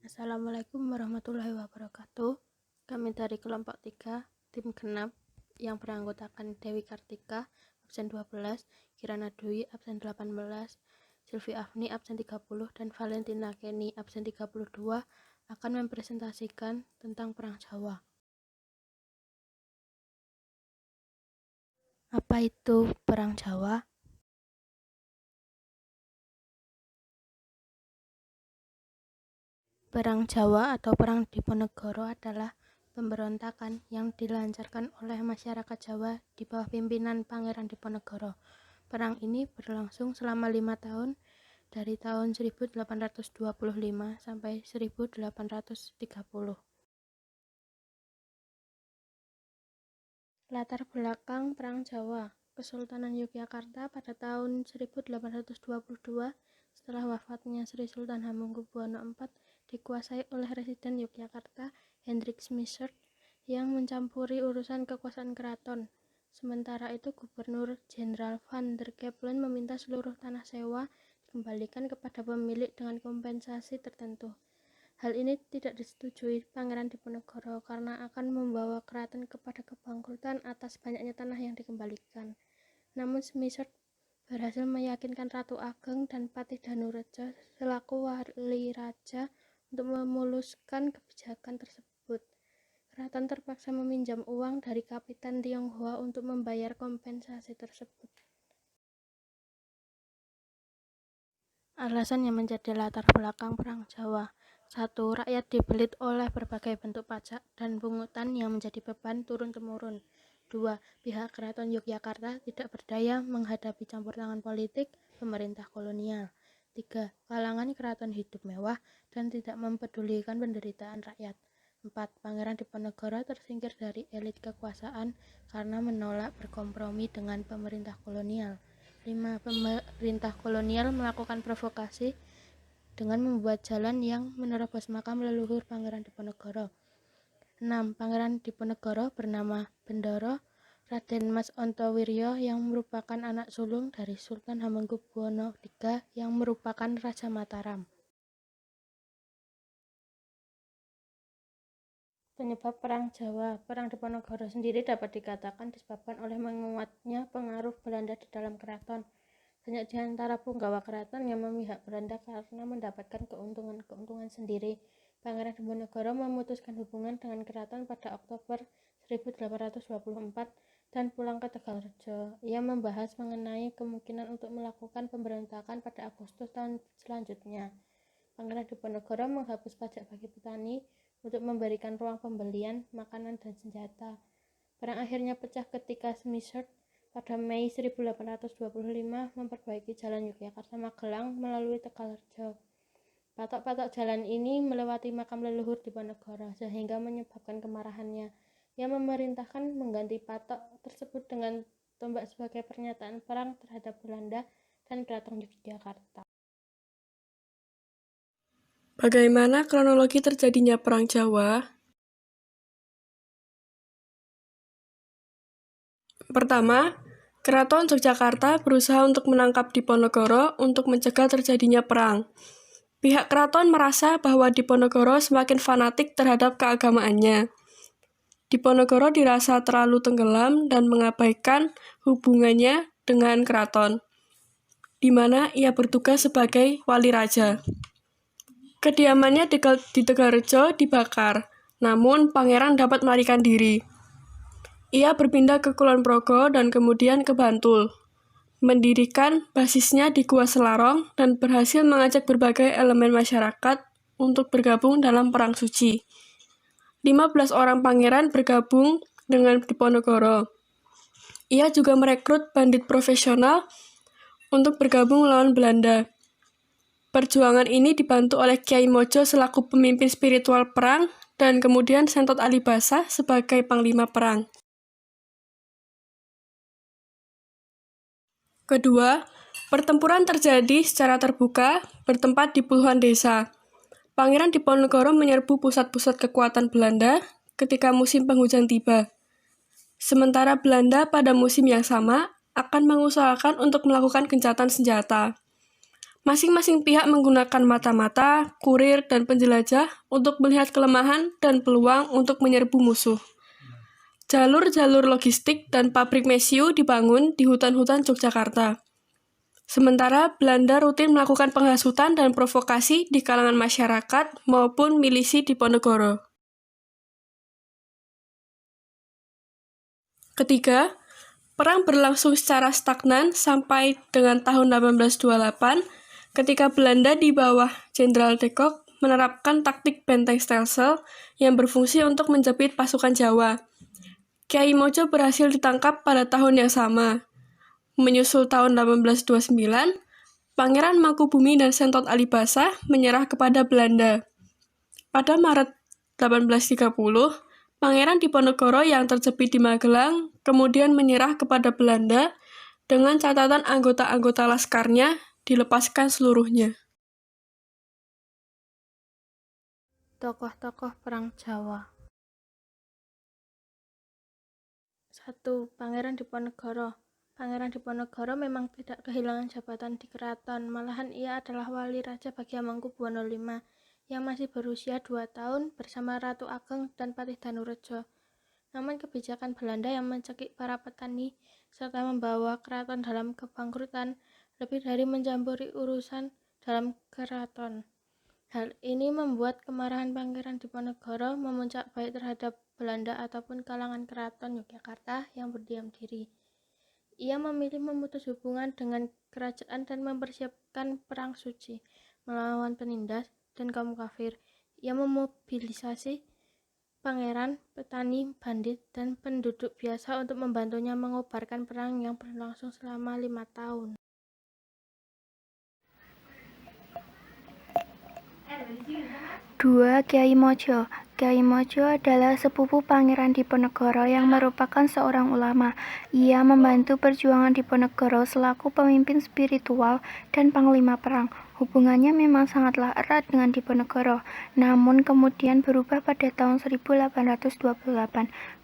Assalamualaikum warahmatullahi wabarakatuh. Kami dari kelompok 3, tim genap yang beranggotakan Dewi Kartika, absen 12, Kirana Dwi, absen 18, Silvi Afni, absen 30, dan Valentina Kenny, absen 32, akan mempresentasikan tentang Perang Jawa. Apa itu Perang Jawa? Perang Jawa atau Perang Diponegoro adalah pemberontakan yang dilancarkan oleh masyarakat Jawa di bawah pimpinan Pangeran Diponegoro. Perang ini berlangsung selama 5 tahun, dari tahun 1825 sampai 1830. Latar belakang Perang Jawa. Kesultanan Yogyakarta pada tahun 1822 setelah wafatnya Sri Sultan Hamengkubuwono IV dikuasai oleh Residen Yogyakarta Hendrik Smisert yang mencampuri urusan kekuasaan keraton. Sementara itu Gubernur Jenderal Van der Kempelen meminta seluruh tanah sewa dikembalikan kepada pemilik dengan kompensasi tertentu. Hal ini tidak disetujui Pangeran Diponegoro karena akan membawa keraton kepada kebangkrutan atas banyaknya tanah yang dikembalikan. Namun Smisert berhasil meyakinkan Ratu Ageng dan Patih Danureja selaku wali raja untuk memuluskan kebijakan tersebut. Keraton terpaksa meminjam uang dari Kapitan Tionghoa untuk membayar kompensasi tersebut. Alasan yang menjadi latar belakang Perang Jawa. 1. Rakyat dibelit oleh berbagai bentuk pajak dan pungutan yang menjadi beban turun-temurun. 2. Pihak Keraton Yogyakarta tidak berdaya menghadapi campur tangan politik pemerintah kolonial. 3. Kalangan keraton hidup mewah dan tidak mempedulikan penderitaan rakyat. 4. Pangeran Diponegoro tersingkir dari elit kekuasaan karena menolak berkompromi dengan pemerintah kolonial. 5. Pemerintah kolonial melakukan provokasi dengan membuat jalan yang menerobos makam leluhur Pangeran Diponegoro. 6. Pangeran Diponegoro bernama Bendoro Raden Mas Ontowiryo yang merupakan anak sulung dari Sultan Hamengkubuwono III yang merupakan Raja Mataram. Penyebab Perang Jawa. Perang Diponegoro sendiri dapat dikatakan disebabkan oleh menguatnya pengaruh Belanda di dalam keraton. Banyak di antara punggawa keraton yang memihak Belanda karena mendapatkan keuntungan sendiri. Pangeran Diponegoro memutuskan hubungan dengan keraton pada Oktober 1824 dan pulang ke Tegalrejo. Ia membahas mengenai kemungkinan untuk melakukan pemberontakan pada Agustus tahun selanjutnya. Pangeran Diponegoro menghapus pajak bagi petani untuk memberikan ruang pembelian makanan dan senjata. Perang akhirnya pecah ketika Smisert pada Mei 1825 memperbaiki jalan Yogyakarta-Magelang melalui Tegalrejo. Patok-patok jalan ini melewati makam leluhur Diponegoro sehingga menyebabkan kemarahannya. Ia memerintahkan mengganti patok tersebut dengan tombak sebagai pernyataan perang terhadap Belanda dan Keraton Yogyakarta. Bagaimana kronologi terjadinya Perang Jawa? Pertama, Keraton Yogyakarta berusaha untuk menangkap Diponegoro untuk mencegah terjadinya perang. Pihak keraton merasa bahwa Diponegoro semakin fanatik terhadap keagamaannya. Diponegoro dirasa terlalu tenggelam dan mengabaikan hubungannya dengan keraton, di mana ia bertugas sebagai wali raja. Kediamannya di Tegalrejo dibakar, namun pangeran dapat melarikan diri. Ia berpindah ke Kulon Progo dan kemudian ke Bantul, mendirikan basisnya di Gua Selarong dan berhasil mengajak berbagai elemen masyarakat untuk bergabung dalam Perang Suci. 15 orang pangeran bergabung dengan Diponegoro. Ia juga merekrut bandit profesional untuk bergabung melawan Belanda. Perjuangan ini dibantu oleh Kiai Mojo selaku pemimpin spiritual perang dan kemudian Sentot Alibasa sebagai panglima perang. Kedua, pertempuran terjadi secara terbuka bertempat di puluhan desa. Pangeran Diponegoro menyerbu pusat-pusat kekuatan Belanda ketika musim penghujan tiba. Sementara Belanda pada musim yang sama akan mengusahakan untuk melakukan gencatan senjata. Masing-masing pihak menggunakan mata-mata, kurir, dan penjelajah untuk melihat kelemahan dan peluang untuk menyerbu musuh. Jalur-jalur logistik dan pabrik mesiu dibangun di hutan-hutan Yogyakarta. Sementara Belanda rutin melakukan penghasutan dan provokasi di kalangan masyarakat maupun milisi Diponegoro. Ketiga, perang berlangsung secara stagnan sampai dengan tahun 1828 ketika Belanda di bawah Jenderal de Kock menerapkan taktik benteng stelsel yang berfungsi untuk menjepit pasukan Jawa. Kiai Mojo berhasil ditangkap pada tahun yang sama. Menyusul tahun 1829, Pangeran Mangkubumi dan Sentot Alibasa menyerah kepada Belanda. Pada Maret 1830, Pangeran Diponegoro yang terjepit di Magelang kemudian menyerah kepada Belanda dengan catatan anggota-anggota laskarnya dilepaskan seluruhnya. Tokoh-tokoh Perang Jawa. 1. Pangeran Diponegoro. Pangeran Diponegoro memang tidak kehilangan jabatan di keraton, malahan ia adalah wali raja bagi Hamengkubuwono V yang masih berusia 2 tahun bersama Ratu Ageng dan Patih Danurejo. Namun kebijakan Belanda yang mencekik para petani serta membawa keraton dalam kebangkrutan lebih dari mencampuri urusan dalam keraton. Hal ini membuat kemarahan Pangeran Diponegoro memuncak baik terhadap Belanda ataupun kalangan keraton Yogyakarta yang berdiam diri. Ia memilih memutus hubungan dengan kerajaan dan mempersiapkan perang suci melawan penindas dan kaum kafir. Ia memobilisasi pangeran, petani, bandit, dan penduduk biasa untuk membantunya mengobarkan perang yang berlangsung selama 5 tahun. 2. Kiai Mojo. Kiai Mojo adalah sepupu Pangeran Diponegoro yang merupakan seorang ulama. Ia membantu perjuangan Diponegoro selaku pemimpin spiritual dan panglima perang. Hubungannya memang sangatlah erat dengan Diponegoro, namun kemudian berubah pada tahun 1828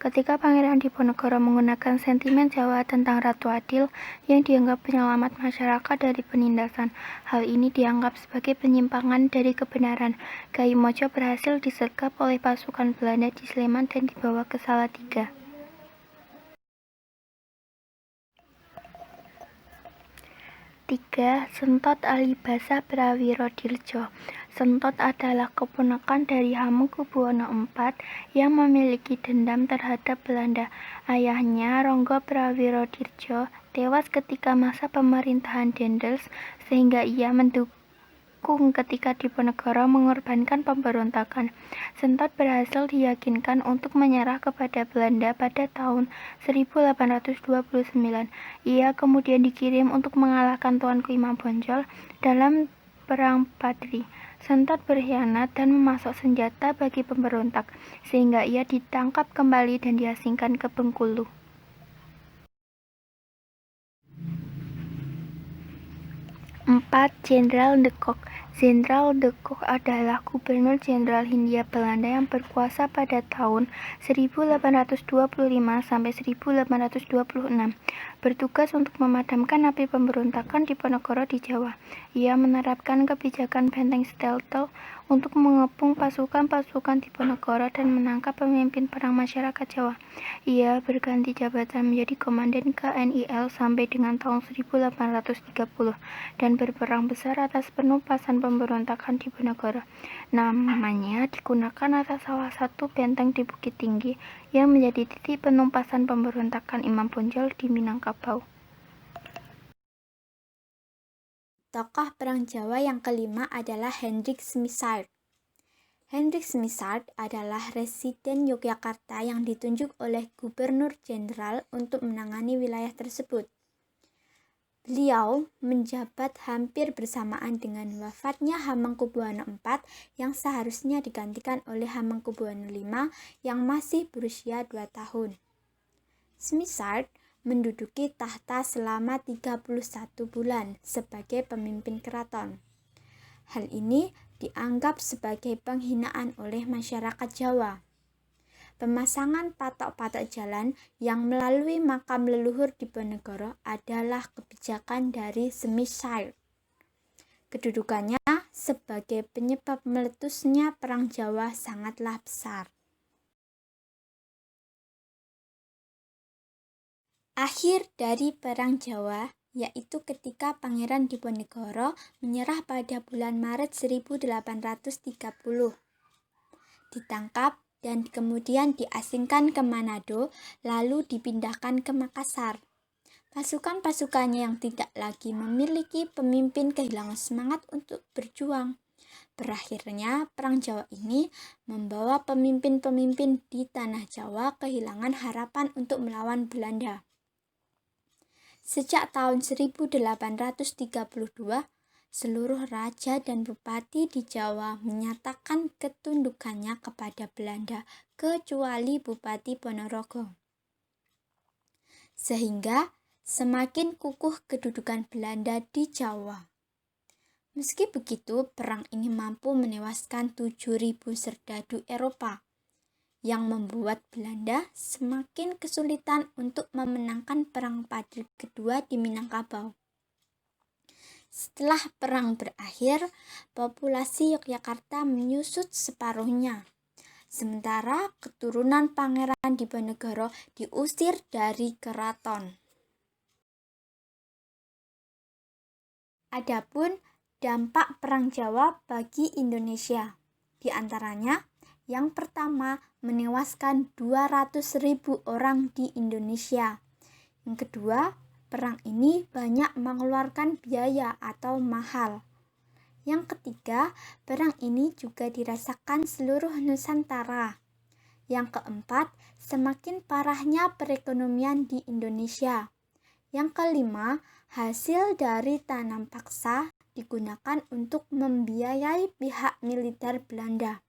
ketika Pangeran Diponegoro menggunakan sentimen Jawa tentang Ratu Adil yang dianggap penyelamat masyarakat dari penindasan. Hal ini dianggap sebagai penyimpangan dari kebenaran. Kiai Mojo berhasil disergap oleh pasukan Belanda di Sleman dan dibawa ke Salatiga. 3. Sentot Alibasa Prawirodiljo. Sentot adalah keponakan dari Hamengkubuwono IV yang memiliki dendam terhadap Belanda. Ayahnya, Ronggo Prawirodiljo, tewas ketika masa pemerintahan Dendels, sehingga ia mendukung ketika Diponegoro mengorbankan pemberontakan. Sentot berhasil diyakinkan untuk menyerah kepada Belanda pada tahun 1829. Ia kemudian dikirim untuk mengalahkan Tuanku Imam Bonjol dalam Perang Padri. Sentot berkhianat dan memasok senjata bagi pemberontak, sehingga ia ditangkap kembali dan diasingkan ke Bengkulu. 4. Jenderal de Kock. Jenderal de Kock adalah Gubernur Jenderal Hindia Belanda yang berkuasa pada tahun 1825 sampai 1826, bertugas untuk memadamkan api pemberontakan Diponegoro di Jawa. Ia menerapkan kebijakan benteng stelsel untuk mengepung pasukan-pasukan Diponegoro dan menangkap pemimpin perang masyarakat Jawa. Ia berganti jabatan menjadi Komandan KNIL sampai dengan tahun 1830 dan berperang besar atas penumpasan pemberontakan Diponegoro. Namanya digunakan atas salah satu benteng di Bukit Tinggi yang menjadi titik penumpasan pemberontakan Imam Bonjol di Minangkabau. Tokoh perang Jawa yang kelima adalah Hendrik Smitsart. Hendrik Smitsart adalah residen Yogyakarta yang ditunjuk oleh Gubernur Jenderal untuk menangani wilayah tersebut. Beliau menjabat hampir bersamaan dengan wafatnya Hamengkubuwono IV yang seharusnya digantikan oleh Hamengkubuwono V yang masih berusia 2 tahun. Smitsart menduduki tahta selama 31 bulan sebagai pemimpin keraton. Hal ini dianggap sebagai penghinaan oleh masyarakat Jawa. Pemasangan patok-patok jalan yang melalui makam leluhur Diponegoro adalah kebijakan dari Smitsart. Kedudukannya sebagai penyebab meletusnya Perang Jawa sangatlah besar. Akhir dari Perang Jawa yaitu ketika Pangeran Diponegoro menyerah pada bulan Maret 1830. Ditangkap dan kemudian diasingkan ke Manado, lalu dipindahkan ke Makassar. Pasukan-pasukannya yang tidak lagi memiliki pemimpin kehilangan semangat untuk berjuang. Berakhirnya Perang Jawa ini membawa pemimpin-pemimpin di Tanah Jawa kehilangan harapan untuk melawan Belanda. Sejak tahun 1832, seluruh raja dan bupati di Jawa menyatakan ketundukannya kepada Belanda kecuali Bupati Ponorogo. Sehingga semakin kukuh kedudukan Belanda di Jawa. Meski begitu, perang ini mampu menewaskan 7.000 serdadu Eropa, yang membuat Belanda semakin kesulitan untuk memenangkan Perang Padri kedua di Minangkabau. Setelah perang berakhir, populasi Yogyakarta menyusut separuhnya. Sementara keturunan Pangeran Diponegoro diusir dari keraton. Adapun dampak Perang Jawa bagi Indonesia, di antaranya yang pertama menewaskan 200.000 orang di Indonesia. Yang kedua, perang ini banyak mengeluarkan biaya atau mahal. Yang ketiga, perang ini juga dirasakan seluruh Nusantara. Yang keempat, semakin parahnya perekonomian di Indonesia. Yang kelima, hasil dari tanam paksa digunakan untuk membiayai pihak militer Belanda.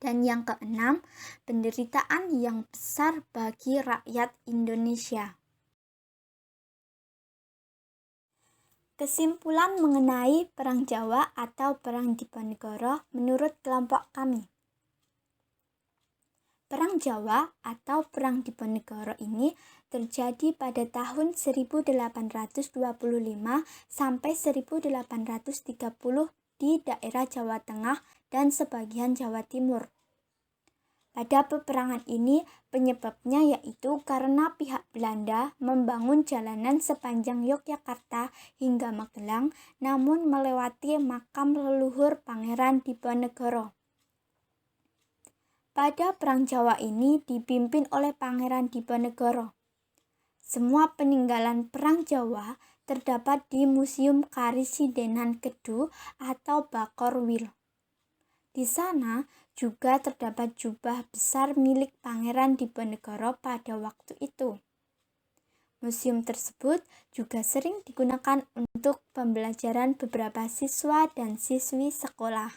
Dan yang keenam, penderitaan yang besar bagi rakyat Indonesia. Kesimpulan mengenai Perang Jawa atau Perang Diponegoro menurut kelompok kami. Perang Jawa atau Perang Diponegoro ini terjadi pada tahun 1825 sampai 1830 di daerah Jawa Tengah dan sebagian Jawa Timur. Pada peperangan ini penyebabnya yaitu karena pihak Belanda membangun jalanan sepanjang Yogyakarta hingga Magelang, namun melewati makam leluhur Pangeran Diponegoro. Pada Perang Jawa ini dipimpin oleh Pangeran Diponegoro. Semua peninggalan Perang Jawa terdapat di Museum Karisidenan Kedu atau Bakorwil. Di sana juga terdapat jubah besar milik Pangeran Diponegoro pada waktu itu. Museum tersebut juga sering digunakan untuk pembelajaran beberapa siswa dan siswi sekolah.